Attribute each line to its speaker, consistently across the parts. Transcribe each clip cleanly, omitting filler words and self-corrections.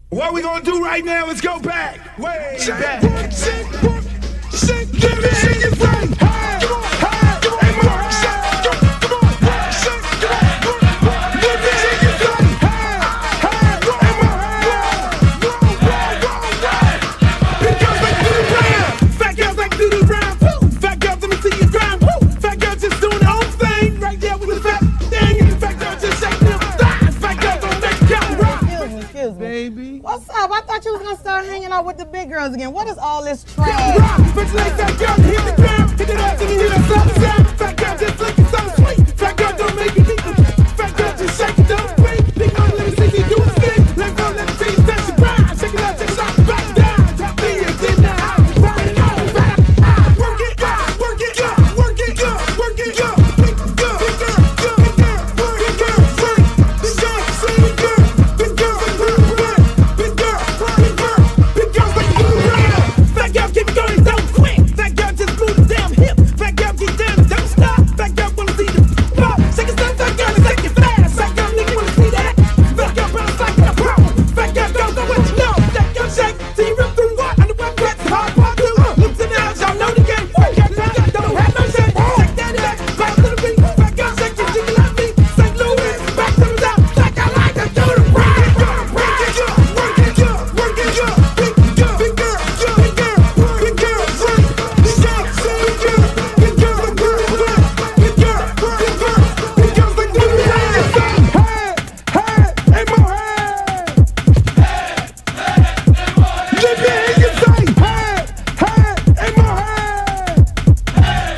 Speaker 1: What we gonna do right now is go back, way back.
Speaker 2: Shake, let me hear you say, hey, come on, hey, come on, hey, more, shake, come on, shake, come on, let me hear you say, hey, hey, more, big girls like to do the round, fat girls like to do the round, woo, fat girls let me see you grind, woo, fat girls just doing their own thing, right there with the fat thing, fat girls just shaking them thighs, fat girls don't make it count, rock.
Speaker 3: Excuse me.
Speaker 1: Baby.
Speaker 3: What's up? I thought you was gonna start hanging out with the big girls again. What is all this trash?
Speaker 2: Rock, but you like that girl, hit the ground, hit it up, and you hear that sound. Fat girl just looking so sweet. Fat girl don't make it equal. Fat girl just shake it, don't wait. Big girl, let me see you do it spin. Let go, let me see you touch your grind. Shake it up, back down. Drop me in the house, ride it out, ride it out. Work it, work it, work it, work it, big girl, big girl, big girl, big girl, big girl, big girl, big girl, big girl, big girl, big girls like to do the round. Fat girl keep going, don't quit. Fat girl just move the damn hip. Fat girl get down, don't stop. Fat girl wanna see the pop. Shake it, fat girl, shake it fast. Fat girl, nigga wanna see that. Fat girl bounce like a pro. Fat girl don't know what you know. Fat girl shake till you rip through what? Underwear cuts, hard part two. Lips and outs, y'all know the game. Fat girl don't have no shame. Shake that ass, bounce to the beat. Fat girl shake your jiggle like me. St. Louis, back to the top. Like I like to do the ride. Work it, work it, work it, big girl, big girl, big girl, big girl, big girl, big girl, big girl, big girl, big girl, big girls like to do the round. Hey, hey, hey, more, hey. Let me hear you say, hey, hey, hey, more, hey.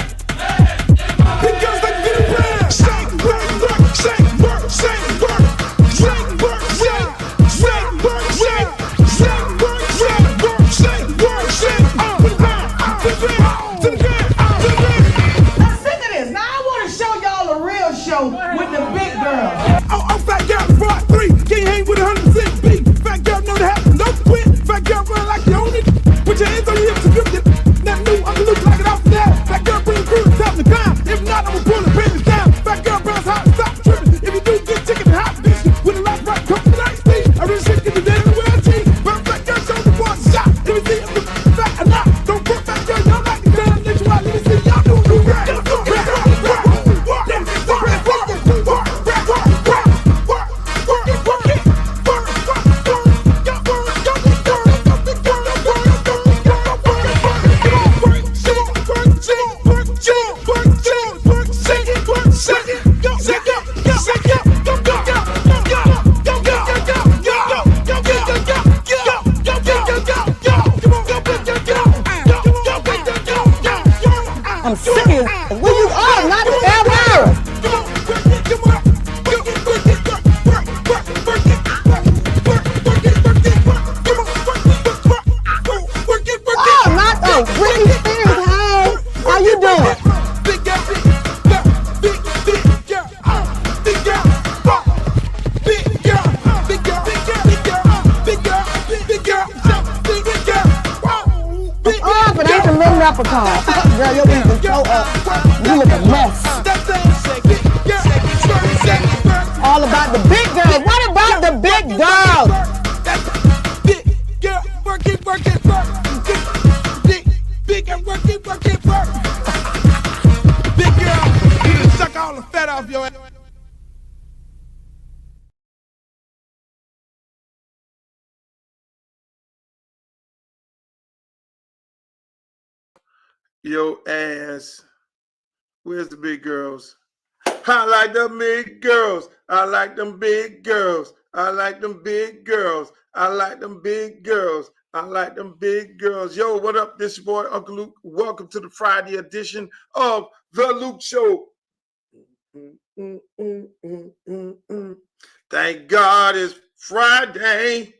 Speaker 2: Big girls like to do the round. Shake, work, shake, work, shake, work, shake, work, shake, shake, work, shake, shake, work, shake, work, shake, work, shake, up and down, to the ground, to the ground, to the ground.
Speaker 3: I'm sick of this. Now I want to show y'all a real show with the big girls.
Speaker 2: Oh, fat girl, brought three. Can't hang with 100% beat. Fat girl know the happen, no quit. Fat girl run like you own it. Put your hands on your hips and grip it. Nothing new, I'm loose like it off the now. Fat girl bring the crew to top the climb. If not, I'ma pull the business down. Fat girl bounce hot, stop tripping. If you do, get chicken and hot bitch. With a life right, come to the night speed. I really shit, get the dead in the world, G. But fat girl, show the boys a shot. Let me see if the fat or not. Don't put fat girl, y'all like the ground. Let you out, let me see y'all do the rap.
Speaker 3: I'm serious. Where you are, not ever. Oh, not the Britney Spears. Hey, how you doing?
Speaker 2: Big girl, big girl, big girl, big girl, big girl, big girl, big girl, big girl, big girl, big girl.
Speaker 3: Oh, but ain't the little leprechaun. Girl, your beat is so up. You look a mess. All about the big girls. What about the big girls?
Speaker 2: Big girl, work it, work it, work. Big girl, work it, work it, work. Big girl, you done suck all the fat off your ass.
Speaker 1: Yo ass. Where's the big girls? I like them big girls. I like them big girls. I like them big girls. I like them big girls. I like them big girls. Yo, what up? This your boy, Uncle Luke. Welcome to the Friday edition of The Luke Show. Thank God it's Friday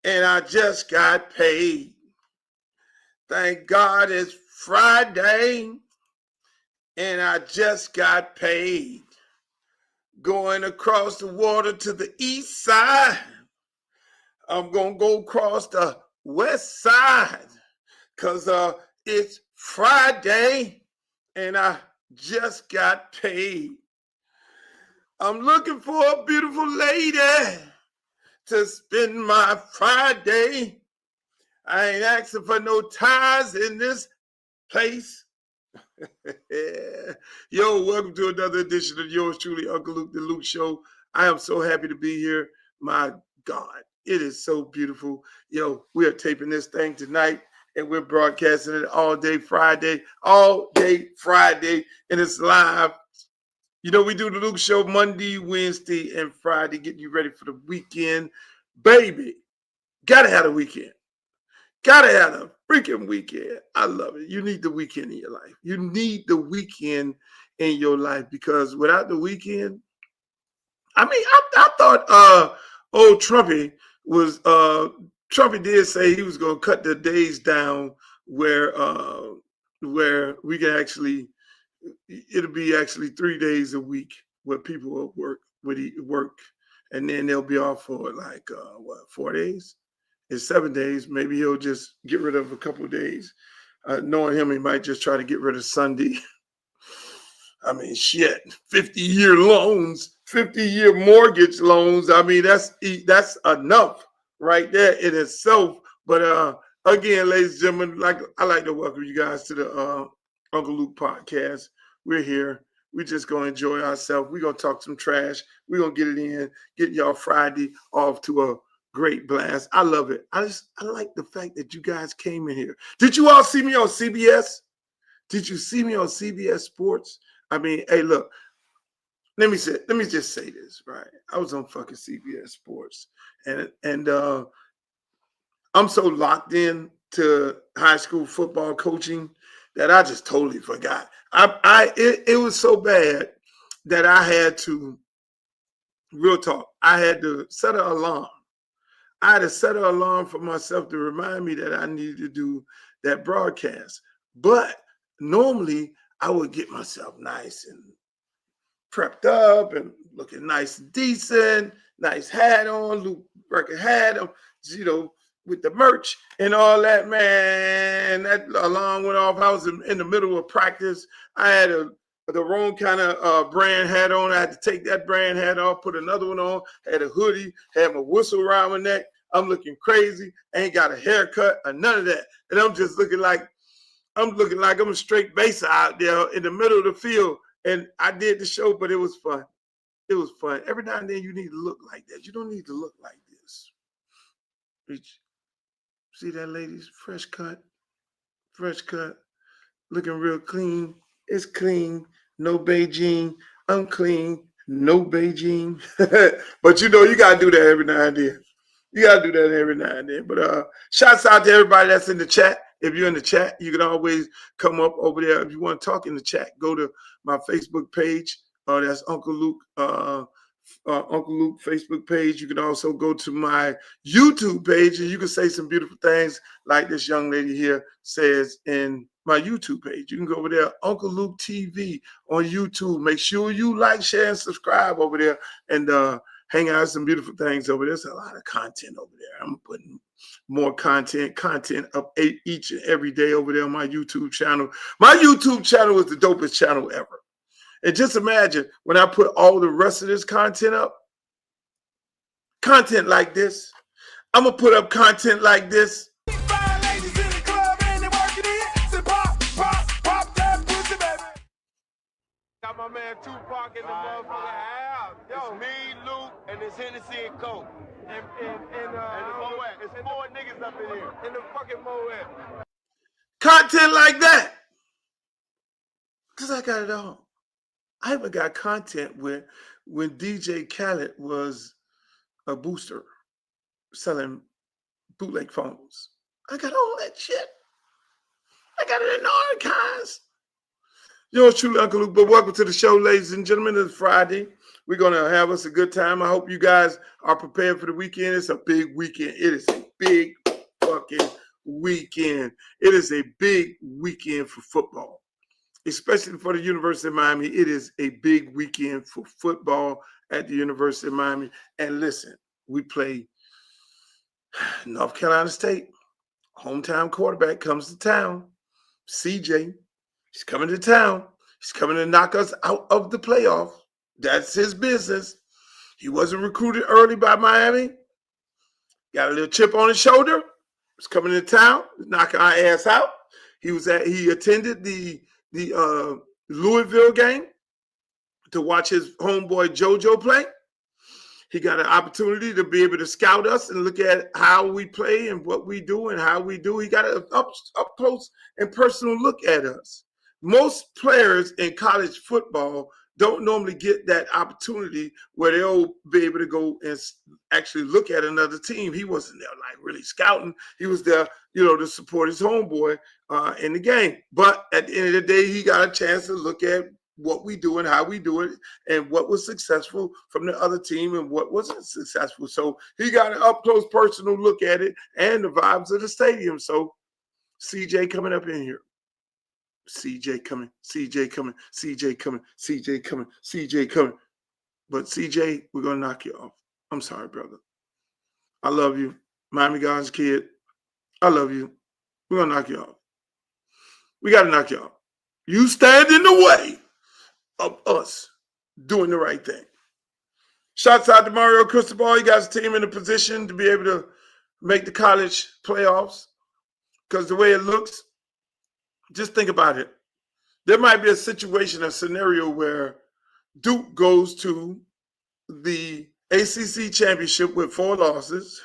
Speaker 1: and I just got paid. Thank God it's Friday and I just got paid. Going across the water to the east side. I'm going to go across the west side because it's Friday and I just got paid. I'm looking for a beautiful lady to spend my Friday. I ain't asking for no ties in this place. Yo, welcome to another edition of yours truly, Uncle Luke, the Luke Show. I am so happy to be here. My God, it is so beautiful. Yo, we are taping this thing tonight, and we're broadcasting it all day Friday, and it's live. You know, we do the Luke Show Monday, Wednesday, and Friday, getting you ready for the weekend. Baby, gotta have a weekend. Gotta have a freaking weekend. I love it. You need the weekend in your life. You need the weekend in your life, because without the weekend, I mean, I thought old Trumpy did say he was gonna cut the days down where we can actually, it'll be actually 3 days a week where people will work, and then they'll be off for like 4 days. It's 7 days. Maybe he'll just get rid of a couple of days. Knowing him, he might just try to get rid of Sunday. I mean, shit, 50-year loans, 50-year mortgage loans. I mean, that's enough right there in itself. But again, ladies and gentlemen, I like to welcome you guys to the Uncle Luke podcast. We're here. We're just going to enjoy ourselves. We're going to talk some trash. We're going to get it in, get y'all Friday off to a great blast. I love it. I like the fact that you guys came in here. Did you all see me on CBS? Did you see me on CBS Sports? I mean, hey, look, let me just say this, right? I was on fucking CBS Sports, and I'm so locked in to high school football coaching that I just totally forgot. It was so bad that I had to, real talk, I had to set an alarm. I had to set an alarm for myself to remind me that I needed to do that broadcast. But normally I would get myself nice and prepped up and looking nice and decent, nice hat on, Luke record hat on, you know, with the merch and all that, man. That alarm went off. I was in the middle of practice. I had the wrong kind of brand hat on. I had to take that brand hat off, put another one on, had a hoodie, had my whistle around my neck. I'm looking crazy. I ain't got a haircut or none of that. And I'm just looking like I'm a straight baser out there in the middle of the field. And I did the show, but it was fun. It was fun. Every now and then you need to look like that. You don't need to look like this. See that, ladies? Fresh cut, looking real clean. It's clean, no Beijing, unclean, no Beijing. But you know, you gotta do that every now and then. But shouts out to everybody that's in the chat. If you're in the chat, you can always come up over there. If you want to talk in the chat, go to my Facebook page. That's Uncle Luke. Uncle Luke Facebook page. You can also go to my YouTube page, and you can say some beautiful things like this young lady here says in my YouTube page. You can go over there, Uncle Luke TV on YouTube. Make sure you like, share, and subscribe over there, and hang out with some beautiful things over there. There's a lot of content over there. I'm putting more content up each and every day over there on my YouTube channel. My YouTube channel is the dopest channel ever. And just imagine when I put all the rest of this content up, content like this, I'm going to put up content like this.
Speaker 2: Fine ladies in the club and they working it. Say pop, pop, pop that pussy, baby.
Speaker 4: Got my man Tupac in the motherfucking house. Yo, me, Luke, and this Hennessy and Coke. And the Moet. It's 4 niggas up in here. In the fucking Moet.
Speaker 1: Content like that. Because I got it all. I even got content when DJ Khaled was a booster selling bootleg phones. I got all that shit. I got it in the archives. Yours truly, Uncle Luke, but welcome to the show, ladies and gentlemen. It's Friday. We're going to have us a good time. I hope you guys are prepared for the weekend. It's a big weekend. It is a big fucking weekend. It is a big weekend for football, especially for the University of Miami. It is a big weekend for football at the University of Miami. And listen, we play North Carolina State. Hometown quarterback comes to town. CJ, he's coming to town. He's coming to knock us out of the playoff. That's his business. He wasn't recruited early by Miami. got a little chip on his shoulder. Was coming to town, knocking our ass out. He attended the Louisville game to watch his homeboy JoJo play. He got an opportunity to be able to scout us and look at how we play and what we do and how we do. He got an up close and personal look at us. Most players in college football don't normally get that opportunity where they'll be able to go and actually look at another team. He wasn't there like really scouting. He was there, to support his homeboy in the game. But at the end of the day, he got a chance to look at what we do and how we do it and what was successful from the other team and what wasn't successful. So he got an up close personal look at it and the vibes of the stadium. So CJ coming up in here. CJ coming, CJ coming, CJ coming, CJ coming, CJ coming. But CJ, we're going to knock you off. I'm sorry, brother. I love you. Miami Gardens kid. I love you. We're going to knock you off. We got to knock you off. You stand in the way of us doing the right thing. Shouts out to Mario Cristobal. He got his team in a position to be able to make the college playoffs because the way it looks, just think about it. There might be a situation, a scenario where Duke goes to the ACC championship with 4 losses,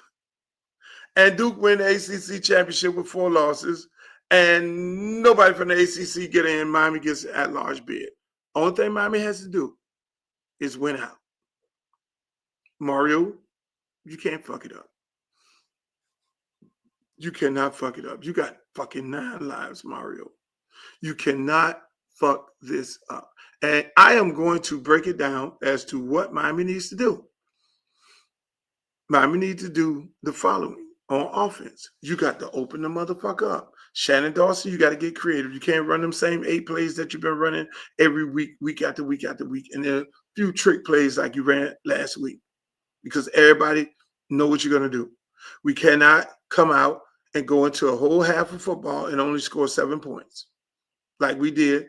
Speaker 1: and Duke win the ACC championship with 4 losses, and nobody from the ACC get in. Miami gets an at-large bid. Only thing Miami has to do is win out. Mario, you can't fuck it up. You cannot fuck it up. You got fucking 9 lives, Mario. You cannot fuck this up. And I am going to break it down as to what Miami needs to do. Miami needs to do the following on offense. You got to open the motherfucker up. Shannon Dawson, you got to get creative. You can't run them same 8 plays that you've been running every week, week after week after week. And then a few trick plays like you ran last week because everybody know what you're going to do. We cannot come out and go into a whole half of football and only score 7 points like we did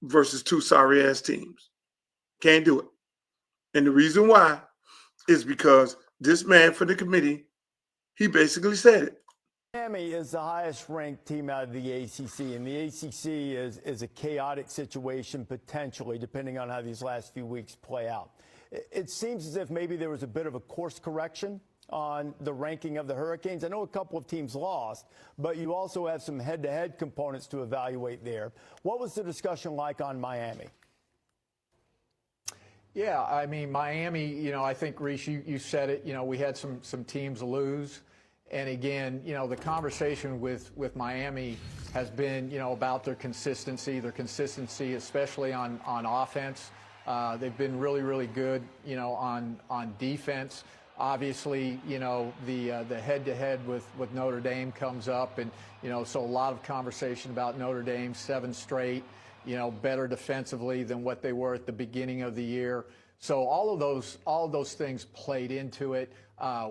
Speaker 1: versus 2 sorry-ass teams. Can't do it. And the reason why is because this man for the committee, he basically said it.
Speaker 5: Miami is the highest ranked team out of the ACC, and the ACC is a chaotic situation potentially, depending on how these last few weeks play out. It seems as if maybe there was a bit of a course correction on the ranking of the Hurricanes. I know a couple of teams lost, but you also have some head-to-head components to evaluate there. What was the discussion like on Miami?
Speaker 6: Yeah, I mean, Miami, I think, Reese, you said it, we had some teams lose. And again, the conversation with Miami has been, about their consistency especially on offense. They've been really, really good, on defense. Obviously, the head-to-head with Notre Dame comes up, and so a lot of conversation about Notre Dame 7 straight, better defensively than what they were at the beginning of the year. So all of those things played into it.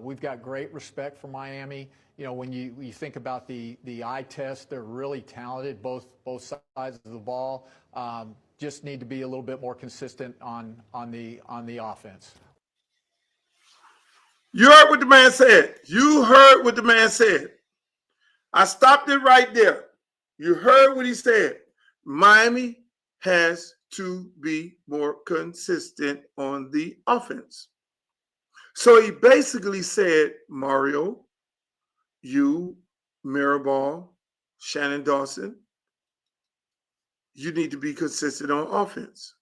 Speaker 6: We've got great respect for Miami. When you think about the eye test, they're really talented, both sides of the ball. Just need to be a little bit more consistent on the offense.
Speaker 1: You heard what the man said. You heard what the man said. I stopped it right there. You heard what he said. Miami has to be more consistent on the offense. So he basically said, Mario, you, Mirabal, Shannon Dawson, you need to be consistent on offense.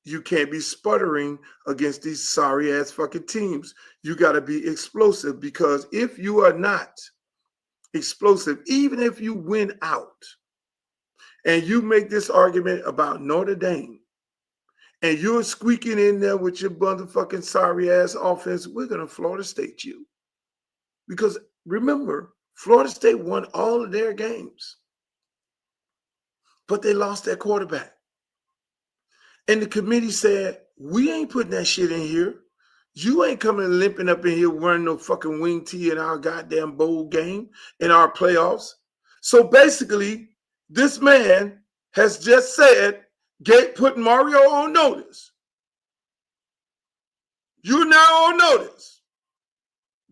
Speaker 1: You can't be sputtering against these sorry-ass fucking teams. You got to be explosive, because if you are not explosive, even if you win out and you make this argument about Notre Dame and you're squeaking in there with your motherfucking sorry-ass offense, we're going to Florida State you. Because remember, Florida State won all of their games, but they lost their quarterback. And the committee said, we ain't putting that shit in here. You ain't coming limping up in here wearing no fucking wing tee in our goddamn bowl game, in our playoffs. So basically, this man has just said, put Mario on notice. You're now on notice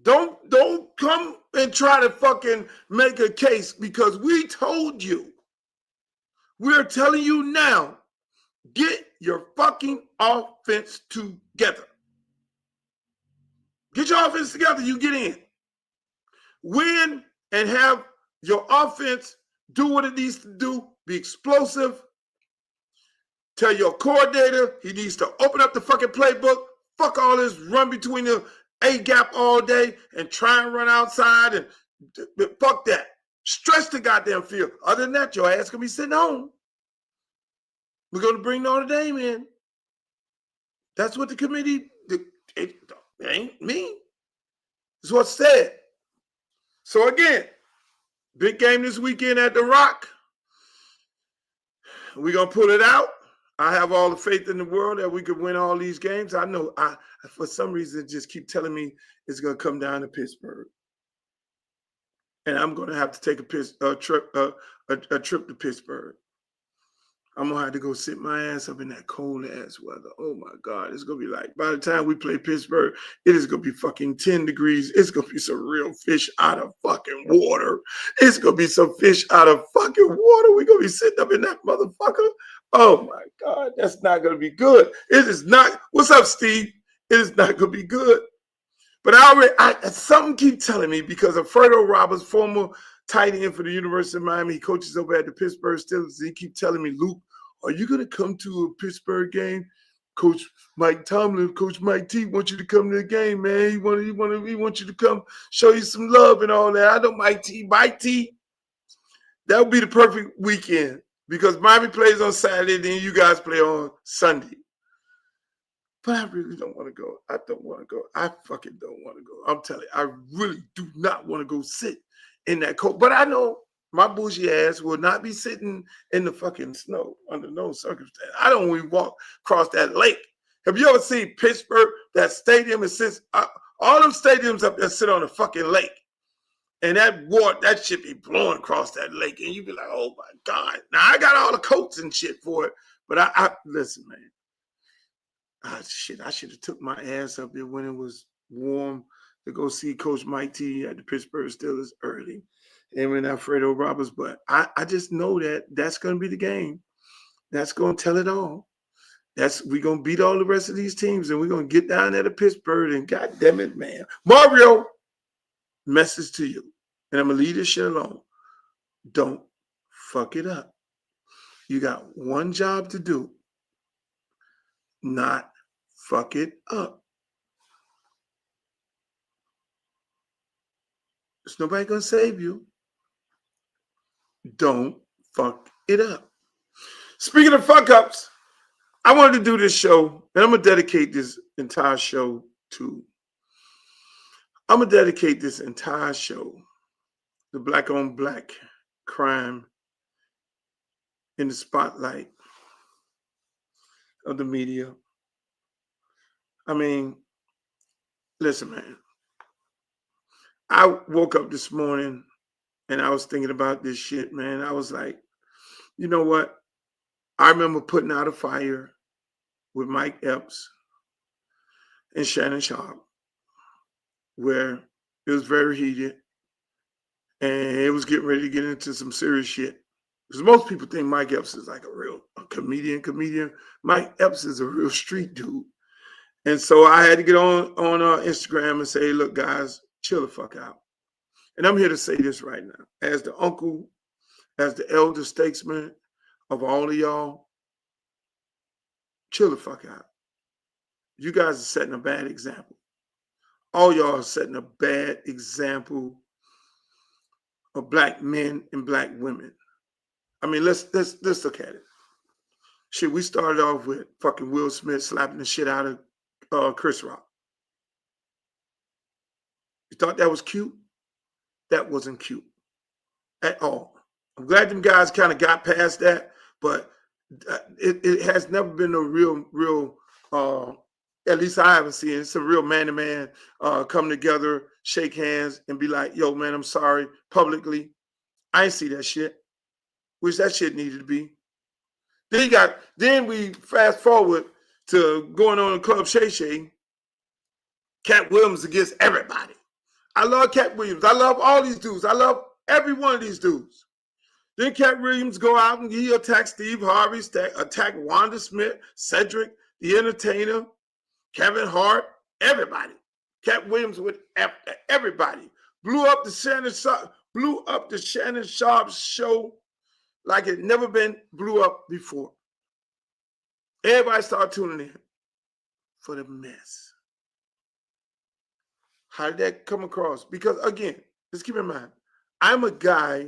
Speaker 1: Don't come and try to fucking make a case because we told you. We're telling you now, get your fucking offense together. Get your offense together, you get in. Win and have your offense do what it needs to do, be explosive. Tell your coordinator he needs to open up the fucking playbook. Fuck all this run between the A-gap all day and try and run outside and fuck that. Stretch the goddamn field. Other than that, your ass gonna be sitting home. We're gonna bring Notre Dame in. That's what the committee, it ain't me. It's what's said. So again, big game this weekend at the Rock. We're gonna pull it out. I have all the faith in the world that we could win all these games. I know for some reason just keep telling me it's gonna come down to Pittsburgh. And I'm gonna have to take a trip to Pittsburgh. I'm gonna have to go sit my ass up in that cold ass weather. Oh my God, it's gonna be like, by the time we play Pittsburgh, it is gonna be fucking 10 degrees. It's gonna be some real fish out of fucking water. It's gonna be some fish out of fucking water. We're gonna be sitting up in that motherfucker. Oh my God, that's not gonna be good. It is not. What's up, Steve? It is not gonna be good. But something keep telling me because of Fredo Roberts, former tight end for the University of Miami, he coaches over at the Pittsburgh Steelers. He keep telling me, Luke, are you going to come to a Pittsburgh game? Coach Mike Tomlin, Coach Mike T wants you to come to the game, man. He wants you to come show you some love and all that. I know Mike T. That would be the perfect weekend because Miami plays on Saturday, then you guys play on Sunday. But I really don't want to go. I don't want to go. I fucking don't want to go. I'm telling you, I really do not want to go sit in that cold. But I know my bougie ass will not be sitting in the fucking snow under no circumstance. I don't even walk across that lake. Have you ever seen Pittsburgh? That stadium is sits. All them stadiums up there sit on a fucking lake, and that shit be blowing across that lake, and you be like, oh my God. Now I got all the coats and shit for it, but I listen, man. I should have took my ass up there when it was warm to go see Coach Mike T at the Pittsburgh Steelers early. Him and Fredo Roberts, but I just know that's going to be the game. That's going to tell it all. We're going to beat all the rest of these teams, and we're going to get down there to Pittsburgh, and God damn it, man. Mario, message to you, and I'm going to leave this shit alone. Don't fuck it up. You got one job to do. Not fuck it up. There's nobody going to save you. Don't fuck it up. Speaking of fuck ups, I wanted to do this show, and I'm going to dedicate this entire show to the black on black crime in the spotlight of the media. I mean, listen, man. I woke up this morning and I was thinking about this shit, man. I was like, you know what? I remember putting out a fire with Mike Epps and Shannon Sharpe, where it was very heated and it was getting ready to get into some serious shit. Because most people think Mike Epps is like a comedian. Mike Epps is a real street dude. And so I had to get on Instagram and say, look, guys, chill the fuck out. And I'm here to say this right now. As the uncle, as the elder statesman of all of y'all, chill the fuck out. You guys are setting a bad example. All y'all are setting a bad example of black men and black women. I mean, let's look at it. Shit, we started off with fucking Will Smith slapping the shit out of Chris Rock. You thought that was cute? That wasn't cute at all. I'm glad them guys kind of got past that, but it has never been a real, at least I haven't seen it. It's a real man-to-man come together, shake hands, and be like, yo, man, I'm sorry, publicly. I ain't see that shit. Which that shit needed to be. Then we fast forward to going on in Club Shay Shay, Katt Williams against everybody. I love Katt Williams. I love all these dudes. I love every one of these dudes. Then Katt Williams go out and he attack Steve Harvey, attack Wanda Smith, Cedric, the Entertainer, Kevin Hart, everybody. Katt Williams with everybody. Blew up the Shannon Sharpe show like it never been blew up before. Everybody started tuning in for the mess. How did that come across? Because again, let's keep in mind, I'm a guy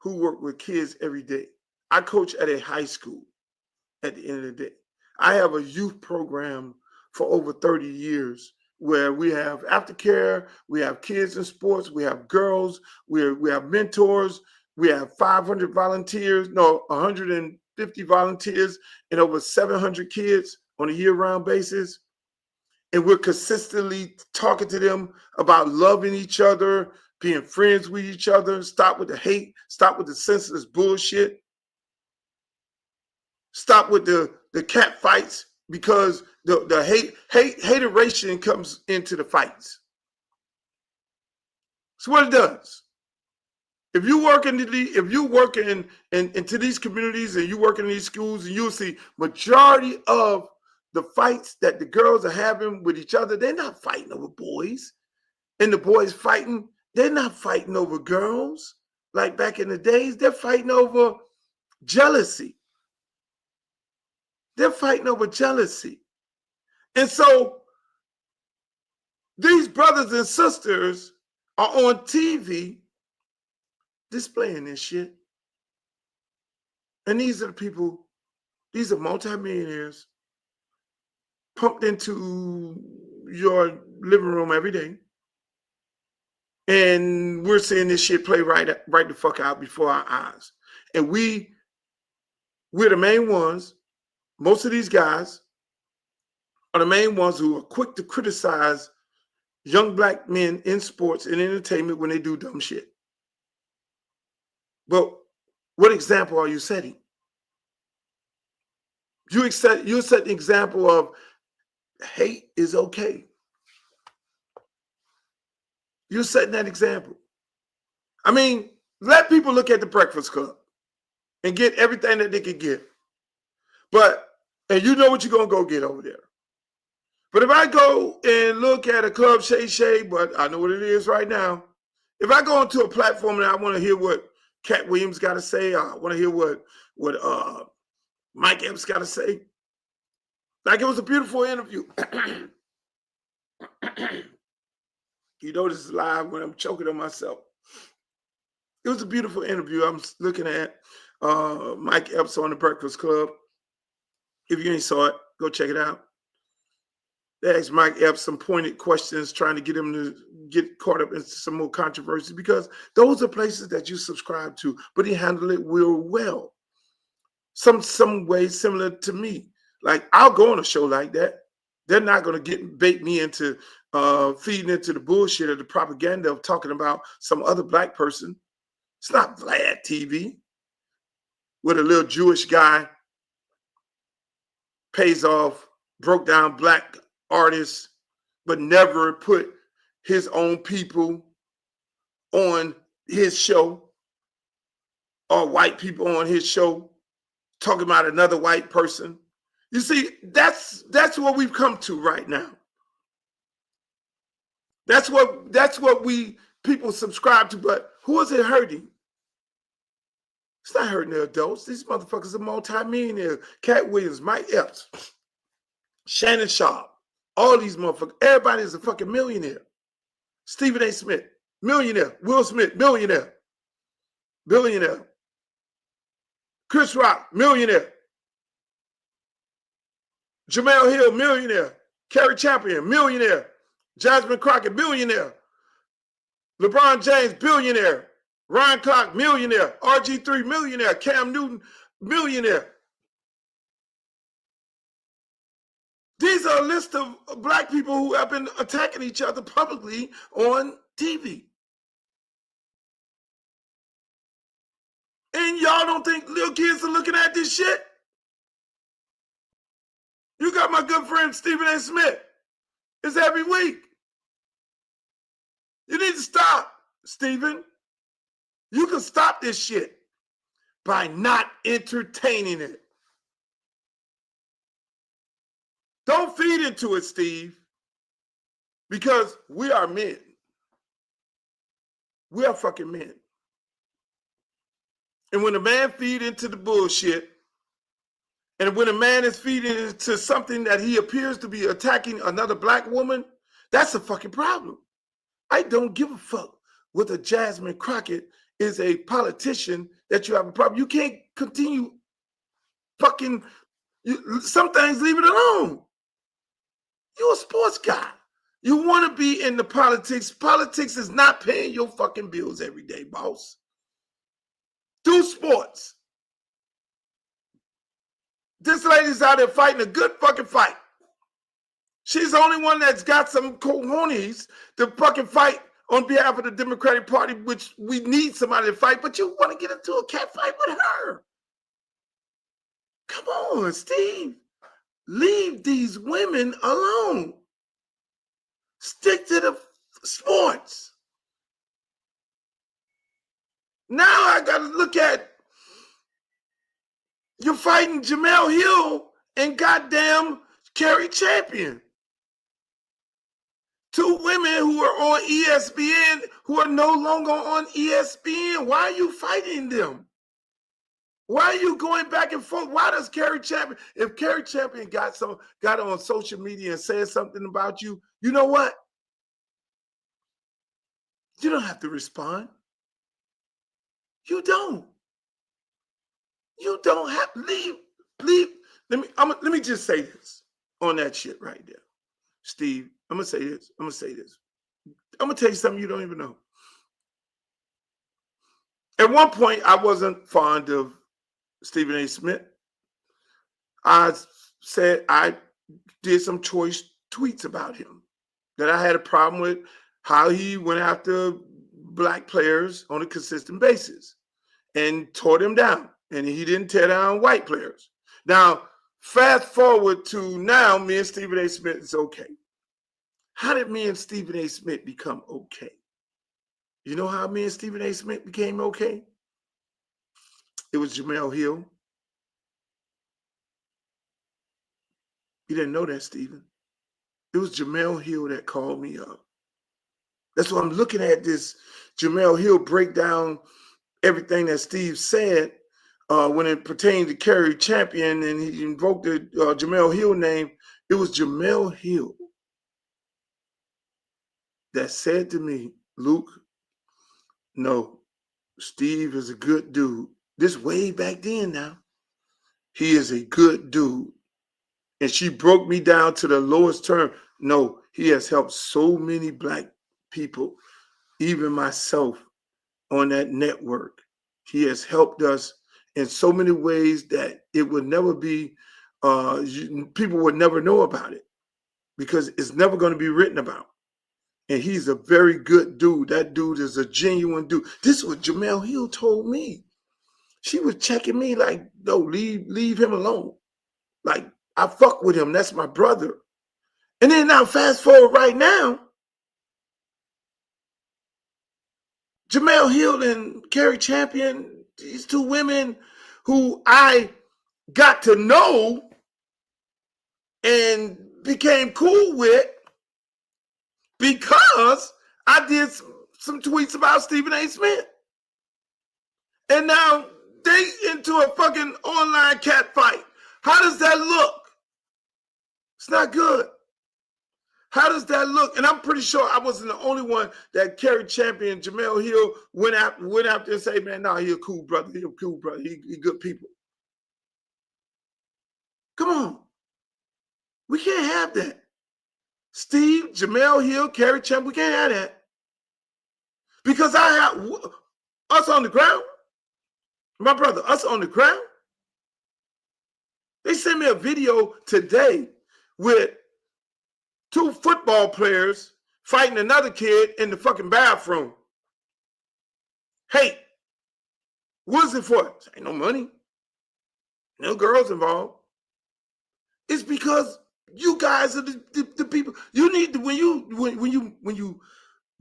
Speaker 1: who work with kids every day. I coach at a high school at the end of the day. I have a youth program for over 30 years where we have aftercare, we have kids in sports, we have girls, we have mentors, we have 500 volunteers, 150 volunteers and over 700 kids on a year-round basis. And we're consistently talking to them about loving each other, being friends with each other, stop with the hate, stop with the senseless bullshit, stop with the cat fights, because the hateration comes into the fights. That's what it does. If you work into these communities and you work in these schools, and you'll see majority of the fights that the girls are having with each other, they're not fighting over boys. And the boys fighting, they're not fighting over girls like back in the days. They're fighting over jealousy. They're fighting over jealousy. And so these brothers and sisters are on TV displaying this shit. And these are the people, these are multimillionaires pumped into your living room every day. And we're seeing this shit play right the fuck out before our eyes. And we're the main ones. Most of these guys are the main ones who are quick to criticize young black men in sports and entertainment when they do dumb shit. But what example are you setting? You set the example of hate is okay. You're setting that example. I mean, let people look at the Breakfast Club and get everything that they can get. And you know what you're going to go get over there. But if I go and look at a Club Shay, but I know what it is right now. If I go onto a platform and I want to hear what Katt Williams got to say, I want to hear what Mike Epps got to say. Like, it was a beautiful interview. You know this is live when I'm choking on myself. It was a beautiful interview. I'm looking at Mike Epps on the Breakfast Club. If you ain't saw it, go check it out. They asked Mike Epps some pointed questions, trying to get him to get caught up in some more controversy, because those are places that you subscribe to, but he handled it real well. Some way similar to me. Like, I'll go on a show like that. They're not going to bait me into feeding into the bullshit or the propaganda of talking about some other black person. It's not Vlad TV with a little Jewish guy pays off broke down black artists, but never put his own people on his show, or white people on his show talking about another white person. You see, that's what we've come to right now. That's what we people subscribe to. But who is it hurting? It's not hurting the adults. These motherfuckers are multi-millionaires. Katt Williams, Mike Epps, Shannon Sharpe, all these motherfuckers. Everybody is a fucking millionaire. Stephen A. Smith, millionaire. Will Smith, millionaire. Billionaire. Chris Rock, millionaire. Jemele Hill, millionaire. Cari Champion, millionaire. Jasmine Crockett, millionaire. LeBron James, billionaire. Ryan Clark, millionaire. RG3, millionaire. Cam Newton, millionaire. These are a list of black people who have been attacking each other publicly on TV. And y'all don't think little kids are looking at this shit? You got my good friend Stephen A. Smith. It's every week. You need to stop, Stephen. You can stop this shit by not entertaining it. Don't feed into it, Steve, because we are men. We are fucking men. And when a man feeds into the bullshit, and when a man is feeding into something that he appears to be attacking another black woman, that's a fucking problem. I don't give a fuck whether Jasmine Crockett is a politician that you have a problem. You can't continue fucking, some things leave it alone. You're a sports guy. You want to be in the politics. Politics is not paying your fucking bills every day, boss. Do sports. This lady's out there fighting a good fucking fight. She's the only one that's got some cojones to fucking fight on behalf of the Democratic Party, which we need somebody to fight, but you want to get into a cat fight with her. Come on, Steve. Leave these women alone. Stick to the sports. Now I got to look at, you're fighting Jemele Hill and goddamn Cari Champion. Two women who are on ESPN who are no longer on ESPN. Why are you fighting them? Why are you going back and forth? Why does Cari Champion, if Cari Champion got on social media and said something about you, you know what? You don't have to respond. You don't. You don't have to leave. Let me just say this on that shit right there. Steve, I'm gonna say this. I'm gonna tell you something you don't even know. At one point, I wasn't fond of Stephen A. Smith. I said I did some choice tweets about him, that I had a problem with how he went after black players on a consistent basis and tore them down. And he didn't tear down white players. Now, fast forward to now, me and Stephen A. Smith is okay. How did me and Stephen A. Smith become okay? You know how me and Stephen A. Smith became okay? It was Jemele Hill. You didn't know that, Stephen. It was Jemele Hill that called me up. That's why I'm looking at this Jemele Hill break down everything that Steve said when it pertained to Cari Champion, and he invoked the Jemele Hill name. It was Jemele Hill that said to me, Luke, no, Steve is a good dude. This way back then now. He is a good dude. And she broke me down to the lowest term. No, he has helped so many black people, even myself, on that network. He has helped us in so many ways that it would never be, people would never know about it because it's never going to be written about. And he's a very good dude. That dude is a genuine dude. This is what Jemele Hill told me. She was checking me like, no, leave him alone. Like, I fuck with him. That's my brother. And then now fast forward right now, Jemele Hill and Cari Champion, these two women who I got to know and became cool with because I did some tweets about Stephen A. Smith. And now they into a fucking online cat fight. How does that look? It's not good. How does that look? And I'm pretty sure I wasn't the only one that Cari Champion, Jemele Hill went after and say, man, no, he a cool brother. He a cool brother. He good people. Come on. We can't have that. Steve, Jemele Hill, Cari Champion, we can't have that. Because I have us on the ground. My brother, us on the ground. They sent me a video today with two football players fighting another kid in the fucking bathroom. Hey, what's it for? Ain't no money. No girls involved. It's because you guys are the people. You need to when you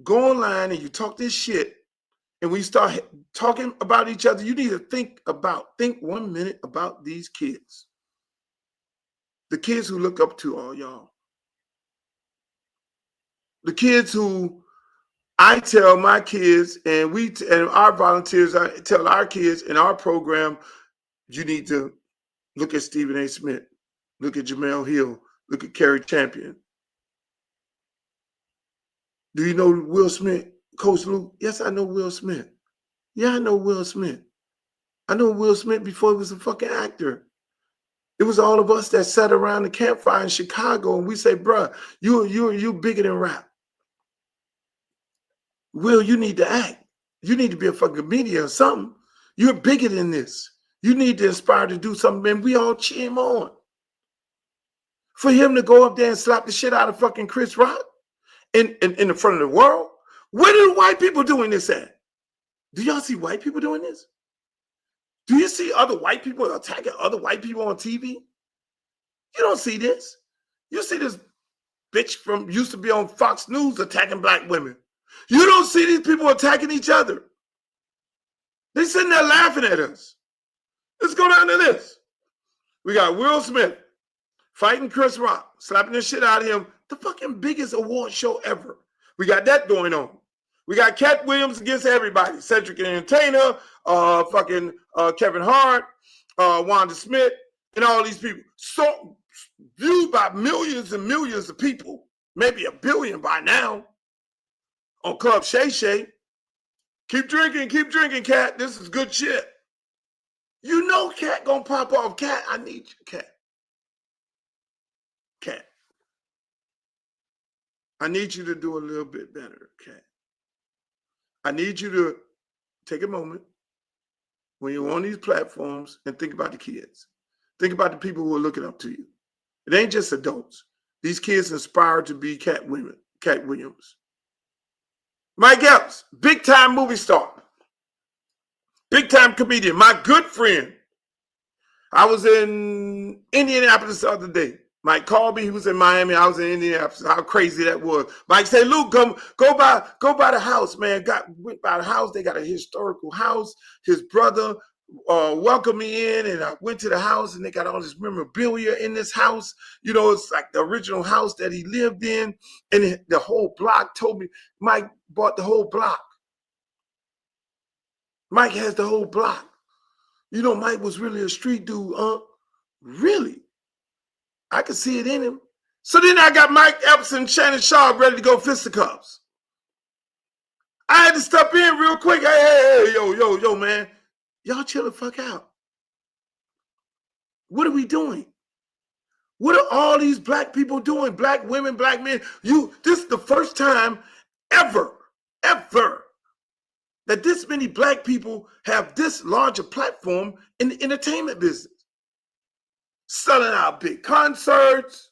Speaker 1: go online and you talk this shit, and we start talking about each other, you need to think 1 minute about these kids. The kids who look up to all y'all. The kids who I tell my kids, and our volunteers, I tell our kids in our program, you need to look at Stephen A. Smith, look at Jemele Hill, look at Cari Champion. Do you know Will Smith, Coach Luke? Yes, I know Will Smith. Yeah, I know Will Smith. I know Will Smith before he was a fucking actor. It was all of us that sat around the campfire in Chicago and we say, bruh, you bigger than rap. Will, you need to act. You need to be a fucking comedian or something. You're bigger than this. You need to inspire to do something, and we all cheer him on. For him to go up there and slap the shit out of fucking Chris Rock in the front of the world, where are the white people doing this at? Do y'all see white people doing this? Do you see other white people attacking other white people on TV? You don't see this. You see this bitch from used to be on Fox News attacking black women. You don't see these people attacking each other. They sitting there laughing at us. Let's go down to this. We got Will Smith fighting Chris Rock, slapping the shit out of him. The fucking biggest award show ever. We got that going on. We got Katt Williams against everybody. Cedric the Entertainer, Kevin Hart, Wanda Smith, and all these people. So viewed by millions and millions of people, maybe 1 billion by now, on Club Shay Shay. Keep drinking, Katt. This is good shit. You know Katt gonna pop off. Katt, I need you, Katt. Katt. I need you to do a little bit better, Katt. I need you to take a moment when you're on these platforms and think about the kids. Think about the people who are looking up to you. It ain't just adults. These kids inspire to be Katt Williams. Mike Epps, big time movie star. Big time comedian. My good friend. I was in Indianapolis the other day. Mike called me. He was in Miami. I was in Indianapolis. How crazy that was. Mike said, Luke, go by the house, man. Went by the house. They got a historical house. His brother welcomed me in, and I went to the house, and they got all this memorabilia in this house. You know, it's like the original house that he lived in. And the whole block told me, Mike bought the whole block. Mike has the whole block. You know, Mike was really a street dude, Really? I could see it in him. So then I got Mike Epps and Shannon Sharpe ready to go fisticuffs. I had to step in real quick. Hey, yo, man. Y'all chill the fuck out. What are we doing? What are all these black people doing? Black women, black men. This is the first time ever, that this many black people have this large a platform in the entertainment business. Selling out big concerts,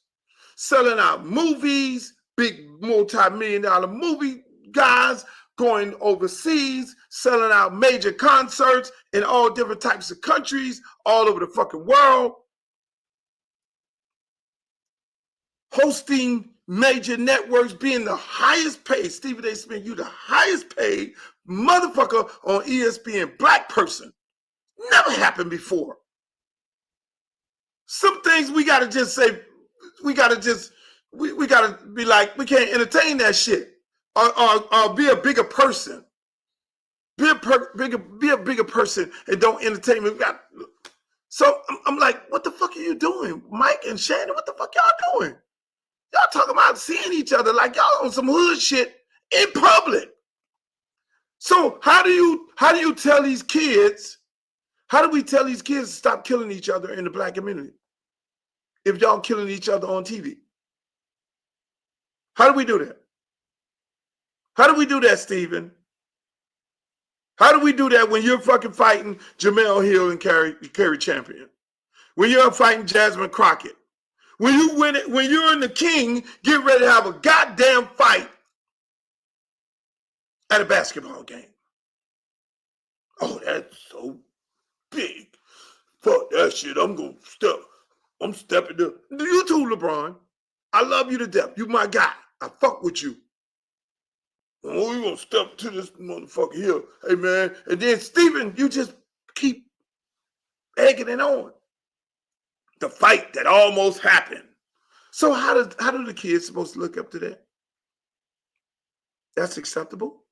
Speaker 1: selling out movies, big multi-million-dollar movie guys going overseas, selling out major concerts in all different types of countries, all over the fucking world. Hosting major networks, being the highest paid, Stephen A. Smith, you the highest paid motherfucker on ESPN, black person. Never happened before. Some things we gotta just say, we gotta be like, we can't entertain that shit. Or be a bigger person. Be a bigger person and don't entertain me. So I'm like, what the fuck are you doing? Mike and Shannon, what the fuck y'all doing? Y'all talking about seeing each other like y'all on some hood shit in public. So how do you tell these kids, how do we tell these kids to stop killing each other in the black community if y'all killing each other on TV? How do we do that? How do we do that, Stephen? How do we do that when you're fucking fighting Jemele Hill and Cari Champion? When you're fighting Jasmine Crockett? When you're in the King, get ready to have a goddamn fight at a basketball game. Oh, that's so big. Fuck that shit. I'm stepping up. You too, LeBron. I love you to death. You my guy. I fuck with you. Oh, we gonna step to this motherfucker here. Hey man. And then Stephen, you just keep egging it on. The fight that almost happened. So how do the kids supposed to look up to that? That's acceptable.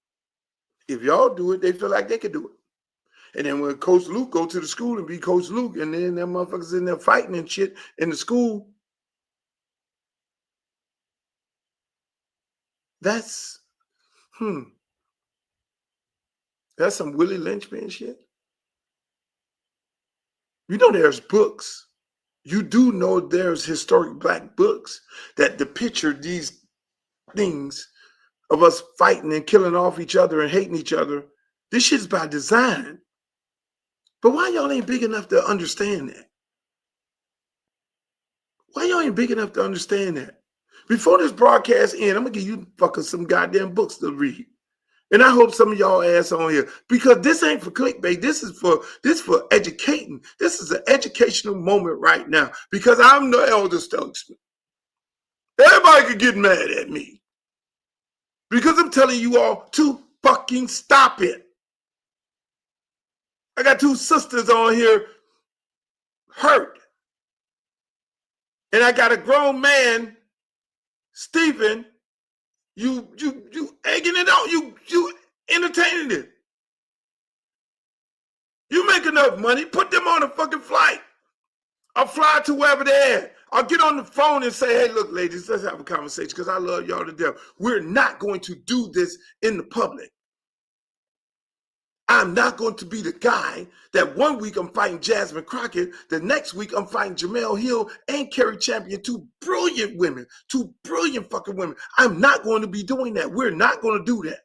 Speaker 1: If y'all do it, they feel like they can do it. And then when Coach Luke go to the school and be Coach Luke, and then them motherfuckers in there fighting and shit in the school, that's some Willie Lynchman shit. You know there's books. You do know there's historic black books that depict these things of us fighting and killing off each other and hating each other. This shit's by design. But why y'all ain't big enough to understand that? Why y'all ain't big enough to understand that? Before this broadcast ends, I'm gonna give you fuckers some goddamn books to read. And I hope some of y'all ass on here, because this ain't for clickbait. This is for educating. This is an educational moment right now, because I'm the elder statesman. Everybody could get mad at me because I'm telling you all to fucking stop it. I got two sisters on here hurt. And I got a grown man, Stephen, you egging it on, you entertaining it. You make enough money, put them on a fucking flight. I'll fly to wherever they're at. I'll get on the phone and say, hey, look, ladies, let's have a conversation because I love y'all to death. We're not going to do this in the public. I'm not going to be the guy that one week I'm fighting Jasmine Crockett, the next week I'm fighting Jemele Hill and Cari Champion, two brilliant women, two brilliant fucking women. I'm not going to be doing that. We're not going to do that.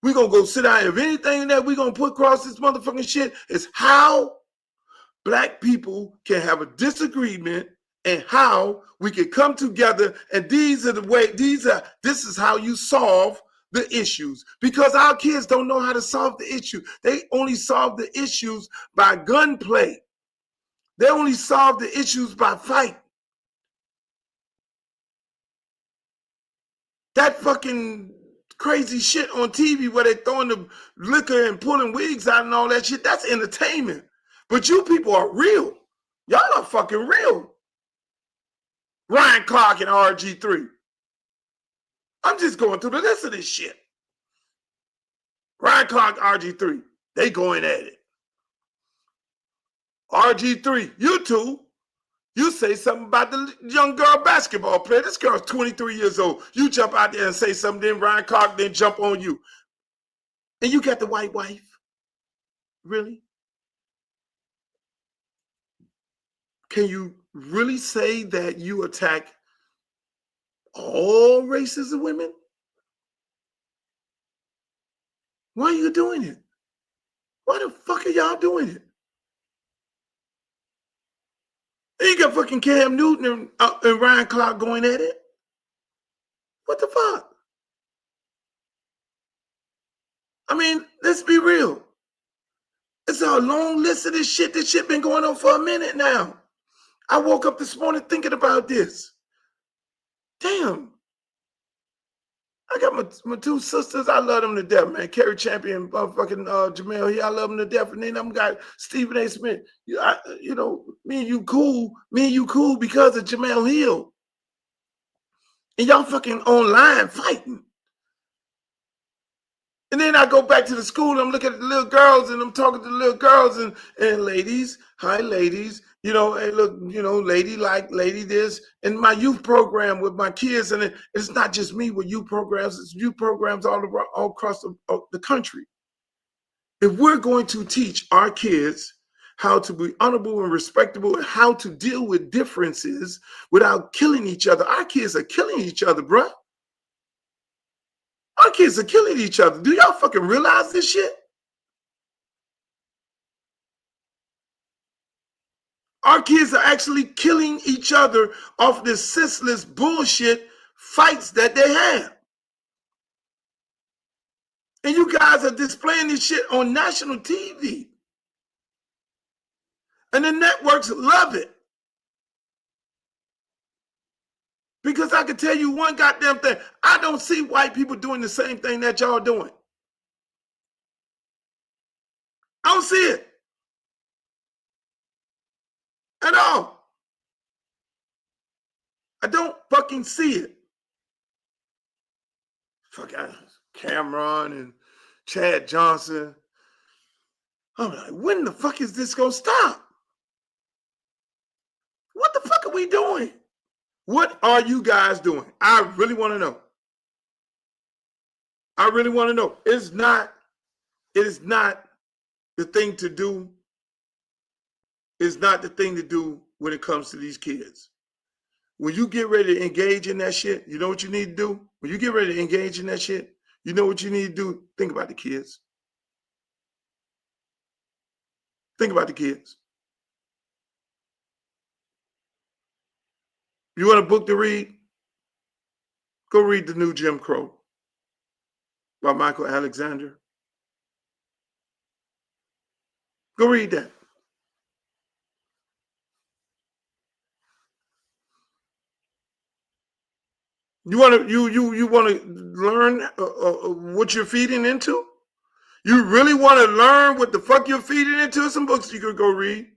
Speaker 1: We're going to go sit down. If anything that we're going to put across this motherfucking shit is how black people can have a disagreement and how we can come together. And this is how you solve the issues, because our kids don't know how to solve the issue. They only solve the issues by gunplay. They only solve the issues by fight. That fucking crazy shit on TV where they throwing the liquor and pulling wigs out and all that shit, that's entertainment. But you people are real. Y'all are fucking real. Ryan Clark and RG3. I'm just going through the list of this shit. Ryan Clark, RG3, they going at it. RG3, you two, you say something about the young girl basketball player. This girl's 23 years old. You jump out there and say something, then Ryan Clark then jump on you. And you got the white wife? Really? Can you really say that you attack all races of women? Why are you doing it? Why the fuck are y'all doing it? And you got fucking Cam Newton and Ryan Clark going at it? What the fuck? I mean, let's be real. It's a long list of this shit. This shit been going on for a minute now. I woke up this morning thinking about this. Damn. I got my two sisters. I love them to death, man. Cari Champion, fucking Jemele Hill. I love them to death. And then I'm got Stephen A. Smith. Me and you cool. Me and you cool because of Jemele Hill. And y'all fucking online fighting. And then I go back to the school and I'm looking at the little girls and I'm talking to the little girls and ladies, hi ladies, hey look, lady this, and my youth program with my kids. And it's not just me with youth programs, it's youth programs all across the country. If we're going to teach our kids how to be honorable and respectable and how to deal with differences without killing each other, our kids are killing each other, bruh. Our kids are killing each other. Do y'all fucking realize this shit? Our kids are actually killing each other off this senseless bullshit fights that they have. And you guys are displaying this shit on national TV. And the networks love it. Because I can tell you one goddamn thing. I don't see white people doing the same thing that y'all doing. I don't see it. At all. I don't fucking see it. Fuck Cameron and Chad Johnson. I'm like, when the fuck is this gonna stop? What the fuck are we doing? What are you guys doing? I really want to know. I really want to know. It is not the thing to do. It's not the thing to do when it comes to these kids. When you get ready to engage in that shit, you know what you need to do? When you get ready to engage in that shit, you know what you need to do? Think about the kids. Think about the kids. You want a book to read? Go read The New Jim Crow by Michael Alexander. Go read that. You want to learn what you're feeding into? You really want to learn what the fuck you're feeding into? Some books you could go read.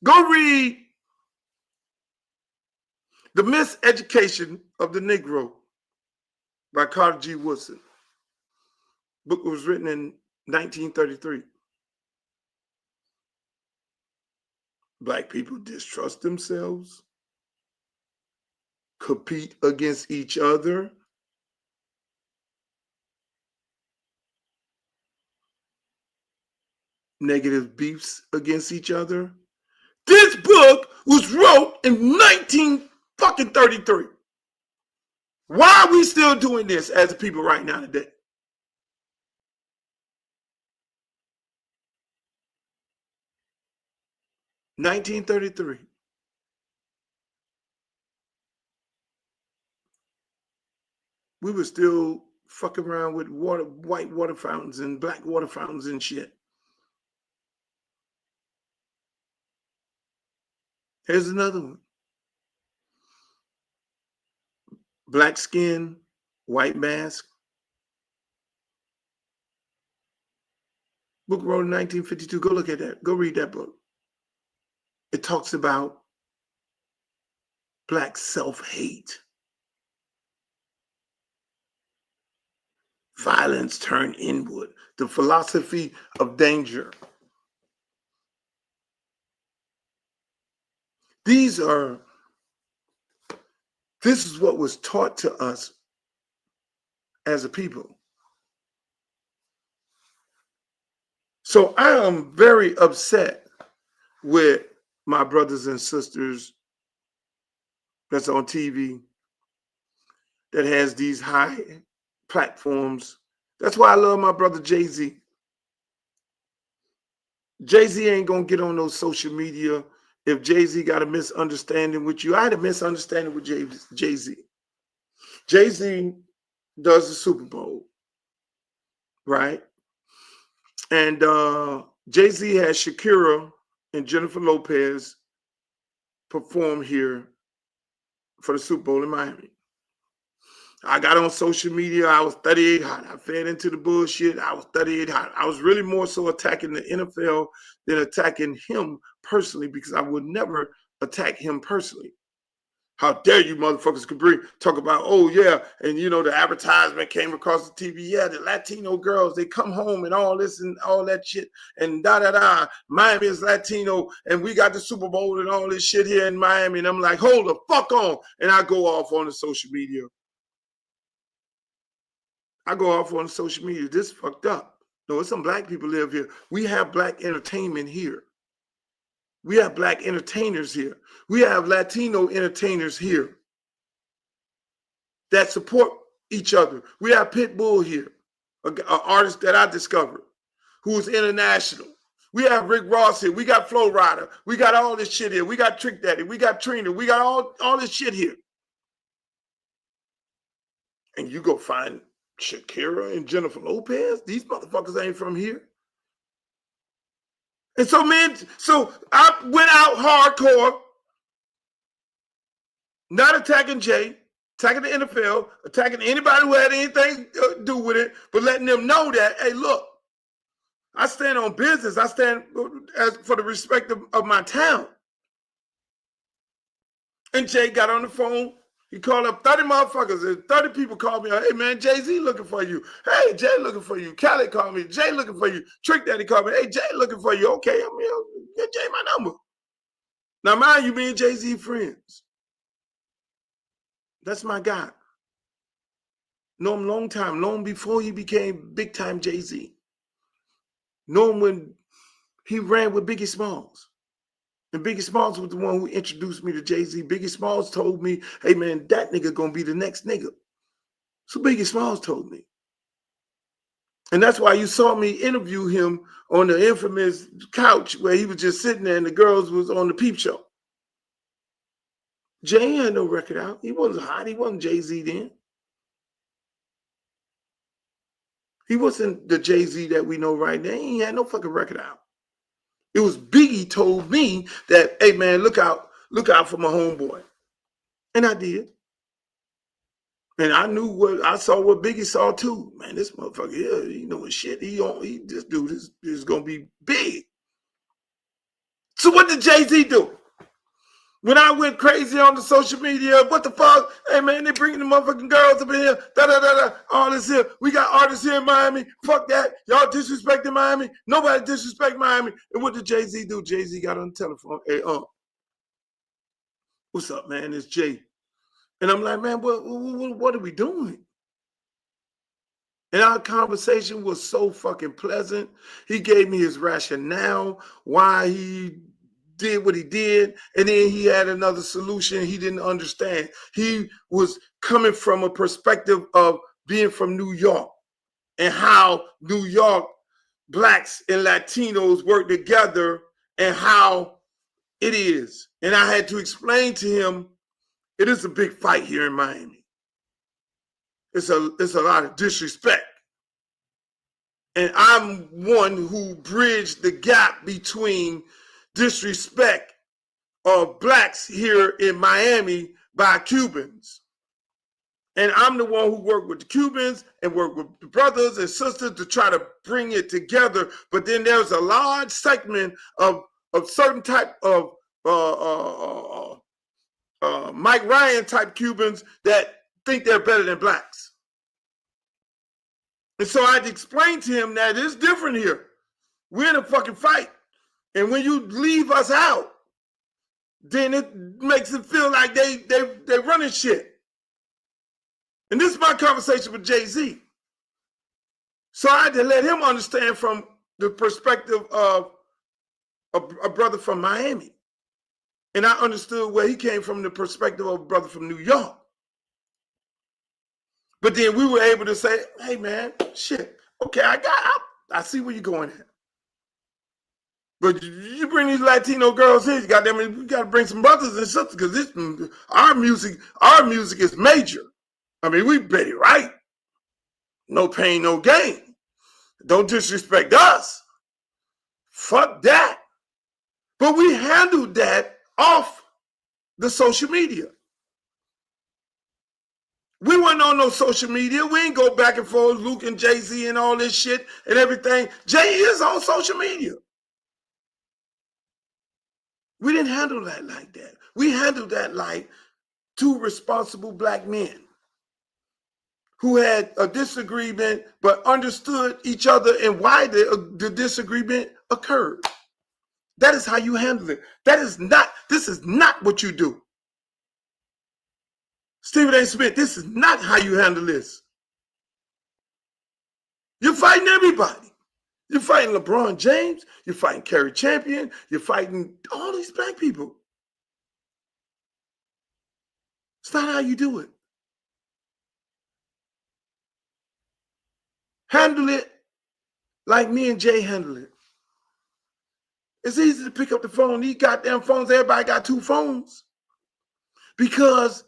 Speaker 1: Go read The Miseducation of the Negro by Carter G. Woodson. Book was written in 1933. Black people distrust themselves, compete against each other, negative beefs against each other. This book was wrote in 1933. Why are we still doing this as a people right now today? (1933). We were still fucking around with white water fountains and black water fountains and shit. Here's another one. Black skin, white mask. Book wrote in 1952. Go look at that. Go read that book. It talks about black self-hate. Violence turned inward. The philosophy of danger. This is what was taught to us as a people. So I am very upset with my brothers and sisters that's on TV that has these high platforms. That's why I love my brother Jay-Z. Jay-Z ain't gonna get on those social media if Jay-Z got a misunderstanding with you. I had a misunderstanding with Jay-Z. Jay-Z does the Super Bowl, right? And Jay-Z has Shakira and Jennifer Lopez perform here for the Super Bowl in Miami. I got on social media. I was 38 hot. I fed into the bullshit. I was 38 hot. I was really more so attacking the NFL than attacking him personally, because I would never attack him personally. How dare you motherfuckers talk about, oh yeah, and you know, the advertisement came across the TV. Yeah, the Latino girls, they come home and all this and all that shit and da-da-da. Miami is Latino and we got the Super Bowl and all this shit here in Miami. And I'm like, hold the fuck on. And I go off on the social media. This is fucked up. No, it's some black people live here. We have black entertainment here. We have black entertainers here. We have Latino entertainers here that support each other. We have Pitbull here, an artist that I discovered who's international. We have Rick Ross here. We got Flo Rida. We got all this shit here. We got Trick Daddy. We got Trina. We got all this shit here. And you go find Shakira and Jennifer Lopez? These motherfuckers ain't from here. And so, man, so I went out hardcore, not attacking Jay, attacking the NFL, attacking anybody who had anything to do with it, but letting them know that, hey, look, I stand on business. I stand as for the respect of my town. And Jay got on the phone. He called up 30 motherfuckers. And 30 people called me. Hey, man, Jay-Z looking for you. Hey, Jay looking for you. Khaled called me. Jay looking for you. Trick Daddy called me. Hey, Jay looking for you. Okay, I'm here. Get Jay my number. Now, mind you, me and Jay-Z friends. That's my guy. Know him long time. Long before he became big-time Jay-Z. Know him when he ran with Biggie Smalls. And Biggie Smalls was the one who introduced me to Jay-Z. Biggie Smalls told me, hey, man, that nigga gonna be the next nigga. So Biggie Smalls told me. And that's why you saw me interview him on the infamous couch where he was just sitting there and the girls was on the peep show. Jay had no record out. He wasn't hot. He wasn't Jay-Z then. He wasn't the Jay-Z that we know right now. He had no fucking record out. It was Biggie told me that, hey, man, look out for my homeboy. And I did. And I saw what Biggie saw too. Man, this motherfucker here, he know his shit. This dude is going to be big. So what did Jay-Z do? When I went crazy on the social media, what the fuck? Hey, man, they bringing the motherfucking girls up in here. Da-da-da-da. All this here. We got artists here in Miami. Fuck that. Y'all disrespecting Miami. Nobody disrespect Miami. And what did Jay-Z do? Jay-Z got on the telephone. Hey, what's up, man? It's Jay. And I'm like, man, what are we doing? And our conversation was so fucking pleasant. He gave me his rationale, why he did what he did, and then he had another solution he didn't understand. He was coming from a perspective of being from New York and how New York blacks and Latinos work together and how it is. And I had to explain to him, it is a big fight here in Miami. It's a lot of disrespect. And I'm one who bridged the gap between disrespect of blacks here in Miami by Cubans. And I'm the one who worked with the Cubans and worked with the brothers and sisters to try to bring it together. But then there's a large segment of certain type of Mike Ryan type Cubans that think they're better than blacks. And so I had to explain to him that it's different here. We're in a fucking fight. And when you leave us out, then it makes it feel like they're running shit. And this is my conversation with Jay-Z. So I had to let him understand from the perspective of a brother from Miami. And I understood where he came from the perspective of a brother from New York. But then we were able to say, hey, man, shit, okay, I see where you're going at. But you bring these Latino girls here, you got to bring some brothers and sisters because our music is major. I mean, we Betty Wright. No pain, no gain. Don't disrespect us. Fuck that. But we handled that off the social media. We weren't on no social media. We ain't go back and forth, Luke and Jay-Z and all this shit and everything. Jay is on social media. We didn't handle that like that. We handled that like two responsible black men who had a disagreement but understood each other and why the disagreement occurred. That is how you handle it. This is not what you do. Stephen A. Smith, this is not how you handle this. You're fighting everybody. You're fighting LeBron James. You're fighting Cari Champion. You're fighting all these black people. It's not how you do it. Handle it like me and Jay handle it. It's easy to pick up the phone. These goddamn phones, everybody got two phones. Because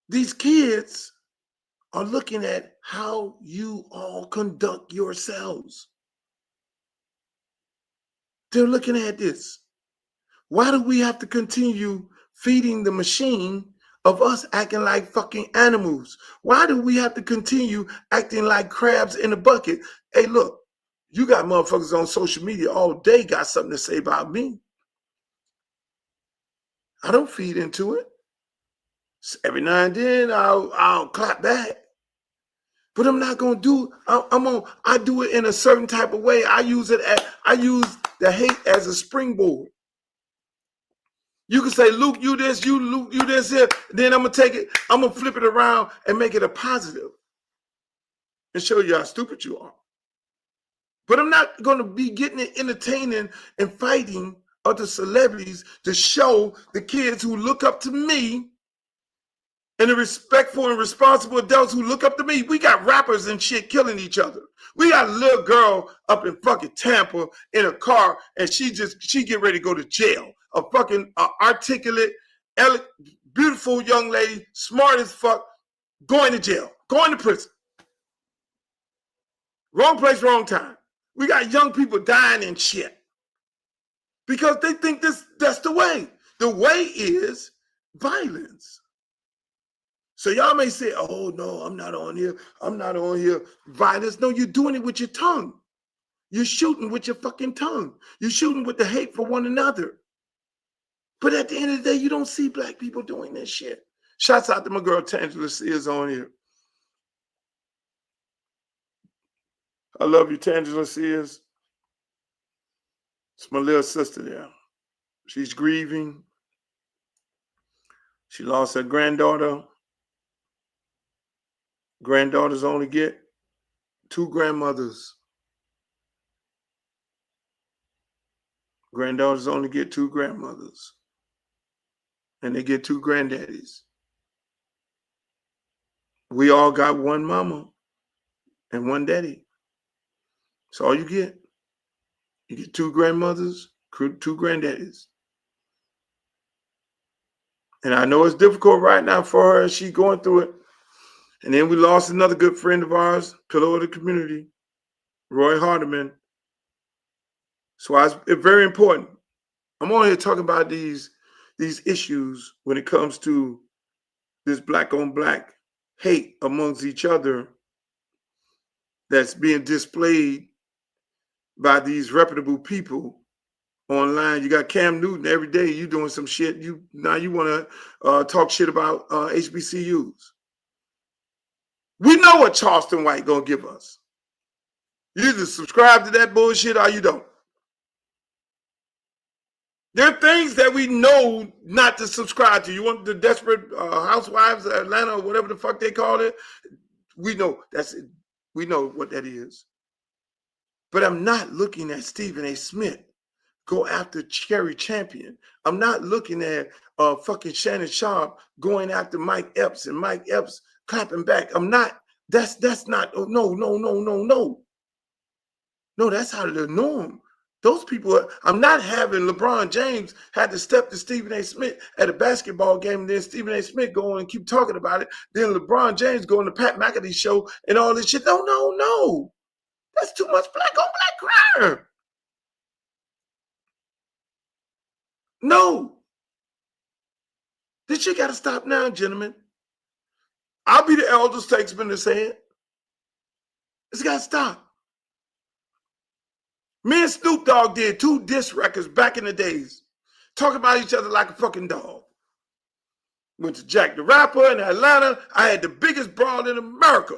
Speaker 1: these kids are looking at how you all conduct yourselves. They're looking at this. Why do we have to continue feeding the machine of us acting like fucking animals? Why do we have to continue acting like crabs in a bucket? Hey, look, you got motherfuckers on social media all day got something to say about me. I don't feed into it. So every now and then I'll clap back. But I'm not gonna do. I do it in a certain type of way. I use the hate as a springboard. You can say, Luke, you this, Luke, you this here. Then I'm gonna take it. I'm gonna flip it around and make it a positive, and show you how stupid you are. But I'm not gonna be getting it entertaining and fighting other celebrities to show the kids who look up to me. And the respectful and responsible adults who look up to me. We got rappers and shit killing each other. We got a little girl up in fucking Tampa in a car, and she get ready to go to jail. A fucking articulate, beautiful young lady, smart as fuck, going to jail, going to prison. Wrong place, wrong time. We got young people dying and shit because they think that's the way. The way is violence. So y'all may say, oh, no, I'm not on here. I'm not on here. Violence. No, you're doing it with your tongue. You're shooting with your fucking tongue. You're shooting with the hate for one another. But at the end of the day, you don't see black people doing this shit. Shouts out to my girl Tangela Sears on here. I love you, Tangela Sears. It's my little sister there. She's grieving. She lost her granddaughter. Granddaughters only get 2 grandmothers. Granddaughters only get 2 grandmothers. And they get 2 granddaddies. We all got 1 mama and 1 daddy. That's all you get. You get 2 grandmothers, 2 granddaddies. And I know it's difficult right now for her. She's going through it. And then we lost another good friend of ours, pillar of the community, Roy Hardiman. So it's very important. I'm on here talking about these issues when it comes to this black on black hate amongst each other that's being displayed by these reputable people online. You got Cam Newton every day. You doing some shit. Now you want to talk shit about HBCUs. We know what Charleston White gonna give us. You either subscribe to that bullshit or you don't. There are things that we know not to subscribe to. You want the Desperate Housewives of Atlanta or whatever the fuck they call it? We know that's it. We know what that is. But I'm not looking at Stephen A. Smith go after Cari Champion. I'm not looking at fucking Shannon Sharpe going after Mike Epps and Mike Epps clapping back. I'm not. That's not. Oh, no. No, that's out of the norm. Those people. I'm not having LeBron James had to step to Stephen A. Smith at a basketball game, and then Stephen A. Smith go and keep talking about it. Then LeBron James going to Pat McAfee show and all this shit. No. That's too much black on black crime. No. This shit got to stop now, gentlemen. I'll be the elder statesman to say it. It's got to stop. Me and Snoop Dogg did 2 diss records back in the days, talking about each other like a fucking dog. Went to Jack the Rapper in Atlanta. I had the biggest brawl in America.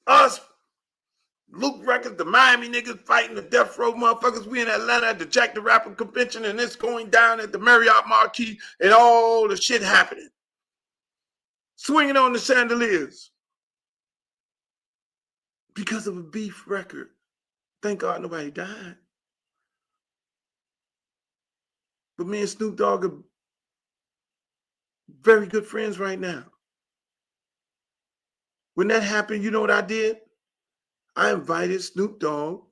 Speaker 1: Us, Luke Records, the Miami niggas fighting the Death Row motherfuckers. We in Atlanta at the Jack the Rapper convention, and it's going down at the Marriott Marquis, and all the shit happening. Swinging on the chandeliers. Because of a beef record. Thank God nobody died. But me and Snoop Dogg are very good friends right now. When that happened, you know what I did? I invited Snoop Dogg,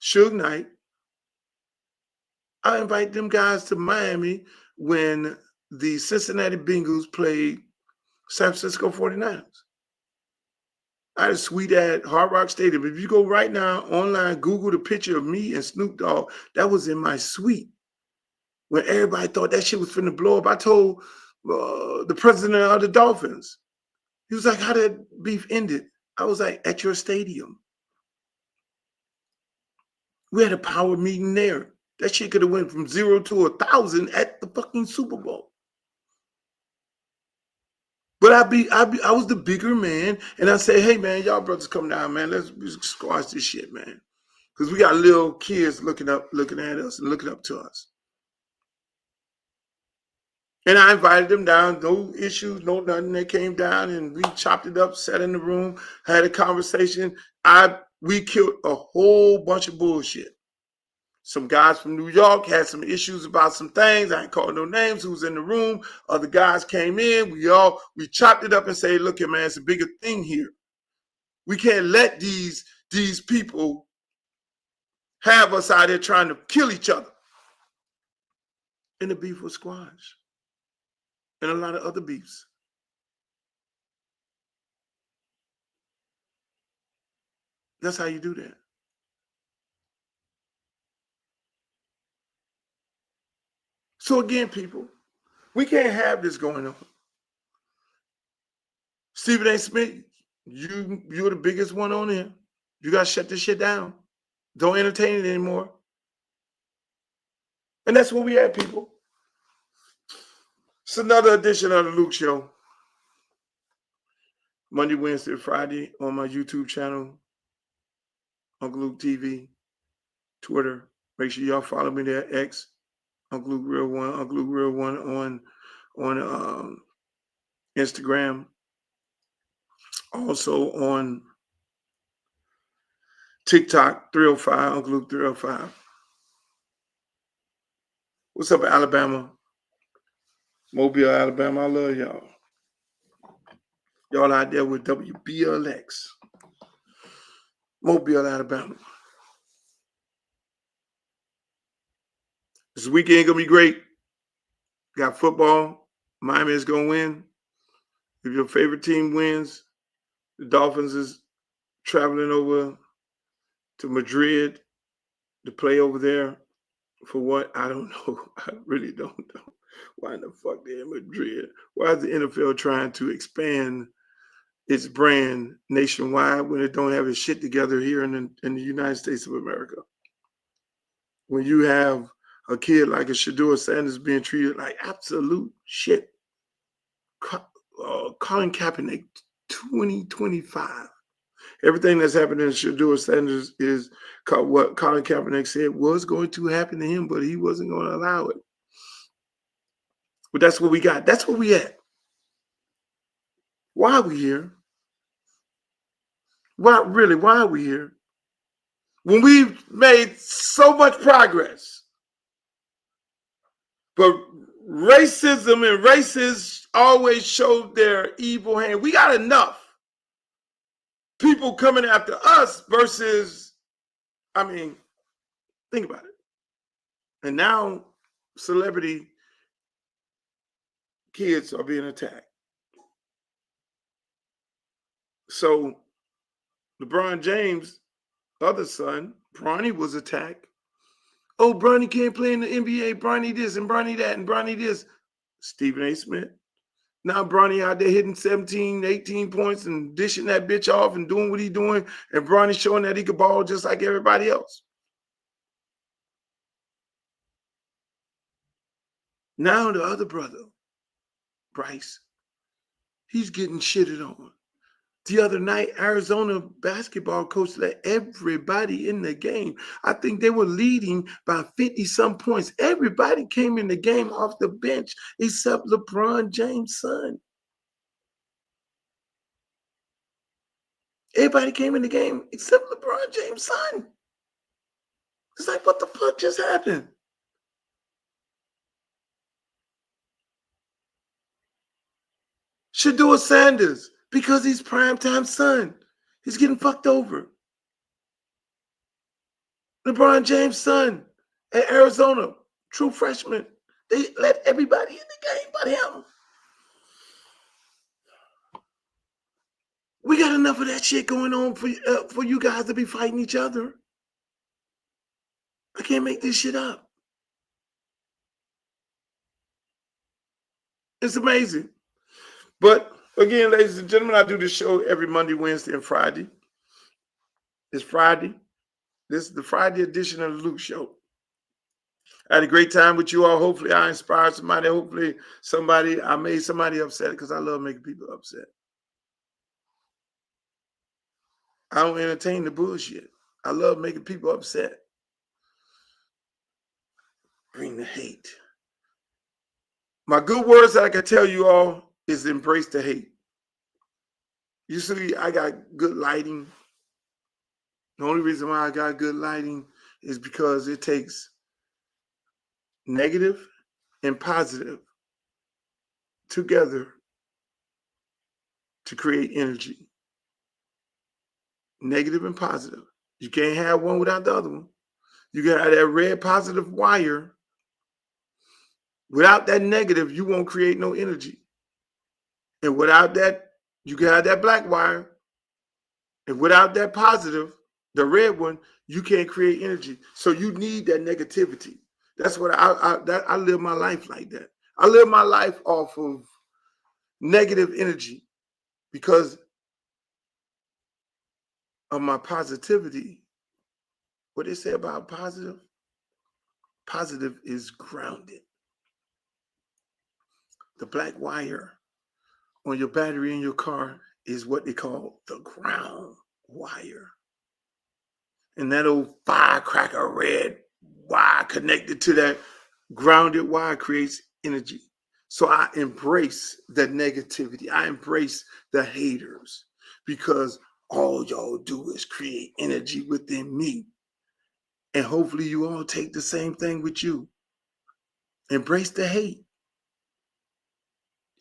Speaker 1: Suge Knight. I invited them guys to Miami when the Cincinnati Bengals played San Francisco 49ers. I had a suite at Hard Rock Stadium. If you go right now online, Google the picture of me and Snoop Dogg, that was in my suite. When everybody thought that shit was finna blow up, I told the president of the Dolphins. He was like, how did beef ended? I was like, at your stadium. We had a power meeting there. That shit could have went from 0 to 1,000 at the fucking Super Bowl. But I was the bigger man, and I say, hey man, y'all brothers come down, man. Let's squash this shit, man. Because we got little kids looking at us and looking up to us. And I invited them down, no issues, no nothing. They came down and we chopped it up, sat in the room, had a conversation. We killed a whole bunch of bullshit. Some guys from New York had some issues about some things. I ain't called no names. Who was in the room? Other guys came in. We chopped it up and say, look here, man, it's a bigger thing here. We can't let these people have us out there trying to kill each other. And the beef was squashed. And a lot of other beefs. That's how you do that. So again, people, we can't have this going on. Stephen A. Smith, you're the biggest one on there. You got to shut this shit down. Don't entertain it anymore. And that's what we had, people. It's another edition of the Luke Show. Monday, Wednesday, Friday on my YouTube channel, Uncle Luke TV, Twitter. Make sure y'all follow me there, X, Uncle Luke Real One, Uncle Luke Real One on Instagram. Also on TikTok, 305, Uncle Luke 305. What's up, Alabama? Mobile, Alabama. I love y'all. Y'all out there with WBLX. Mobile, Alabama. This weekend gonna be great. Got football. Miami is gonna win. If your favorite team wins, the Dolphins is traveling over to Madrid to play over there. For what? I don't know. I really don't know. Why in the fuck they're in Madrid? Why is the NFL trying to expand its brand nationwide when it don't have its shit together here in the United States of America? When you have a kid like a Shedeur Sanders being treated like absolute shit. Colin Kaepernick, 2025. Everything that's happening to Shedeur Sanders is what Colin Kaepernick said was going to happen to him, but he wasn't going to allow it. But that's what we got. That's where we at. Why are we here? Why are we here? When we've made so much progress, but racism and racists always show their evil hand. We got enough people coming after us versus, I mean, think about it. And now celebrity kids are being attacked. So LeBron James' other son, Bronny, was attacked. Oh, Bronny can't play in the NBA. Bronny this and Bronny that and Bronny this. Stephen A. Smith. Now Bronny out there hitting 17, 18 points and dishing that bitch off and doing what he's doing. And Bronny showing that he could ball just like everybody else. Now the other brother, Bryce, he's getting shitted on. The other night, Arizona basketball coach let everybody in the game. I think they were leading by 50-some points. Everybody came in the game off the bench except LeBron James' son. Everybody came in the game except LeBron James' son. It's like, what the fuck just happened? Shedeur Sanders. Because he's primetime son. He's getting fucked over. LeBron James' son at Arizona, true freshman. They let everybody in the game but him. We got enough of that shit going on for you guys to be fighting each other. I can't make this shit up. It's amazing. But again, ladies and gentlemen, I do this show every Monday, Wednesday, and Friday. It's Friday. This is the Friday edition of the Luke Show. I had a great time with you all. Hopefully I inspired somebody. Hopefully I made somebody upset, because I love making people upset. I don't entertain the bullshit. I love making people upset. Bring the hate. My good words that I can tell you all is embrace the hate. You see, I got good lighting. The only reason why I got good lighting is because it takes negative and positive together to create energy. Negative and positive. You can't have one without the other one. You got to have that red positive wire. Without that negative, you won't create no energy. And without that, you can have that black wire. And without that positive, the red one, you can't create energy. So you need that negativity. That's what I live my life like that. I live my life off of negative energy because of my positivity. What they say about positive? Positive is grounded. The black wire on your battery in your car is what they call the ground wire. And that old firecracker red wire connected to that grounded wire creates energy. So I embrace the negativity. I embrace the haters, because all y'all do is create energy within me. And hopefully you all take the same thing with you. Embrace the hate.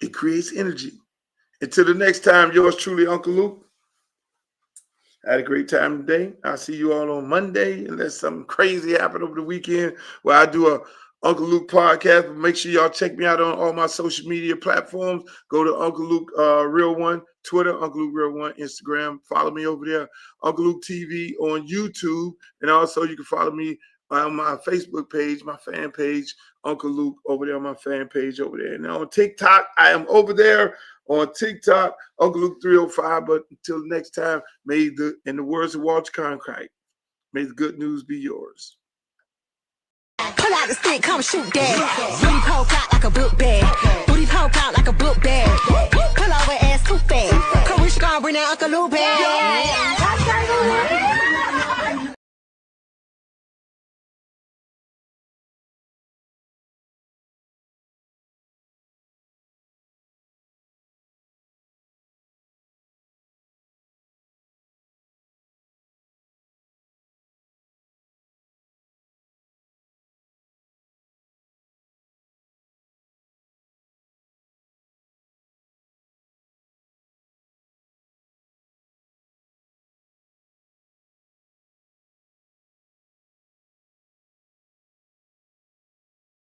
Speaker 1: It creates energy. Until the next time, yours truly, Uncle Luke. I had a great time today. I'll see you all on Monday, unless something crazy happened over the weekend where I do a Uncle Luke podcast. But make sure y'all check me out on all my social media platforms. Go to Uncle Luke Real One, Twitter, Uncle Luke Real One, Instagram. Follow me over there, Uncle Luke TV on YouTube. And also you can follow me on my Facebook page, my fan page, Uncle Luke over there on my fan page over there. Now on TikTok, I am over there on TikTok, Uncle Luke 305. But until next time, in the words of Walter Cronkite, may the good news be yours.
Speaker 7: Pull out the stick, come shoot that. Booty poke out like a book bag. Booty poke out like a book bag. Pull over ass too fast. Come we bring that Uncle Luke bag.